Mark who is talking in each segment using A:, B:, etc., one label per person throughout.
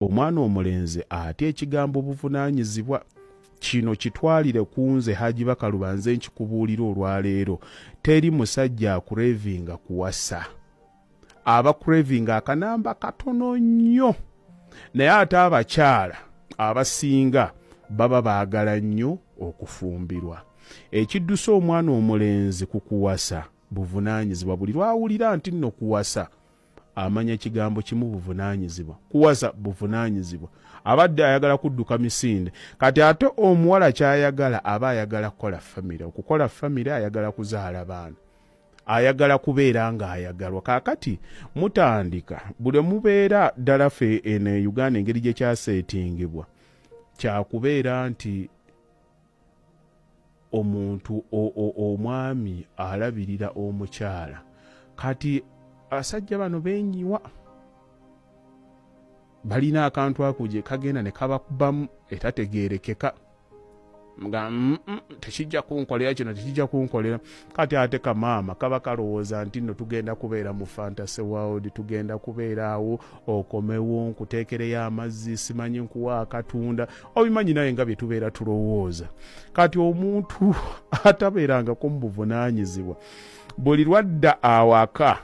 A: omwana omulenzi atya ekigambo buvunaanyizibwa. Kino kitwalire ku nze Haji Bakaluba nze nkikubuulira olwaleero. Teri musajja akurevinga kuwasa. Aba kurevinga akanamba katono nnyo. Naye ate abakyala abasinga baba baagala nnyo okufumbirwa. Ekiddusa omwana omulenzi ku kuwasa buvunaanyizibwa. Buli lwawulira nti nno kuwasa amanya kigambo kimu buvunaanyizibwa. Kuwasa buvunaanyizibwa. Abadde ayagala kudduka misinde. Kati ate omuwala kyayagala aba ayagala kukola famire. Okukola famire ayagala kuzaala baana. Ayagala kubeera ng'ayagalwa. Kaakati mutandika buli mubeera ddala ffe eno Uganda engeri gye kyaseetingibwa kyakubeera nti omuntu omwami alabirira omukyala. Kati abasajja bano beenyiwa. Balina akantu ako gye kagenda ne kabakubamu etategeerekeka. Nga tekijja kunkolera kino tekijja kunkolera. Kati ate kamaama kaba kalowooza nti nno tugenda kubeera mu fantasy world, tugenda kubeera awo okomewo nkuteekereyo amazzi simanyi nkuwa akatunda. Obimanyi naye nga bye tubeera tulowooza. Kati omuntu atabeerangako mu buvunaanyizibwa buli lwadda awaka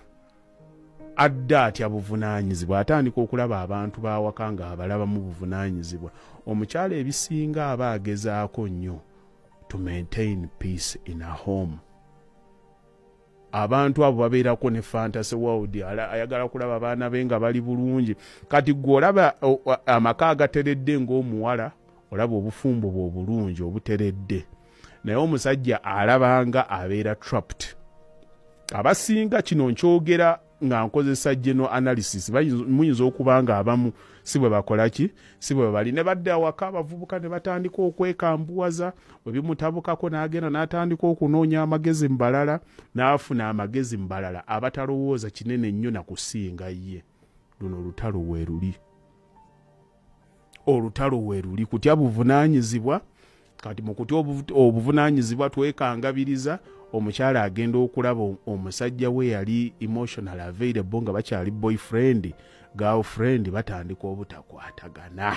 A: adda atya buvunaanyizibwa atandika okulaba abantu b'awaka nga abalaba mu buvunaanyizibwa. Omukyala ebisinga aba agezaako nnyo to maintain peace in a home. Abantu abo babeerako ne fantasy world, ayagala kulaba baana be nga bali bulungi. Kati gwe olaba amaka agateredde ng'omuwala olaba obufumbo bwe obulungi obuteredde. Naye omusajja alabanga abeera trapped. Abasinga kino nkyogera nga nkozesa general analysis. Muyinza okuba nga abamu si bwe bakola ki si bwe bali ne badde awaka abavubuka ne batandika okwekambuwaza. Bwe bimutabukako n'agenda n'atandika okunoonya amagezi mu balala n'afuna amagezi mu balala abatalowooza kinene nnyo na kusinga ye. Luno olutalo we luli. Olutalo we luli kutya buvunaanyizibwa. Kati mu kutya obuvunaanyizibwa twekangabiriza omukyala agenda okulaba omusajja we yali emotional available nga bakyali boyfriend girlfriend batandika obutakwatagana.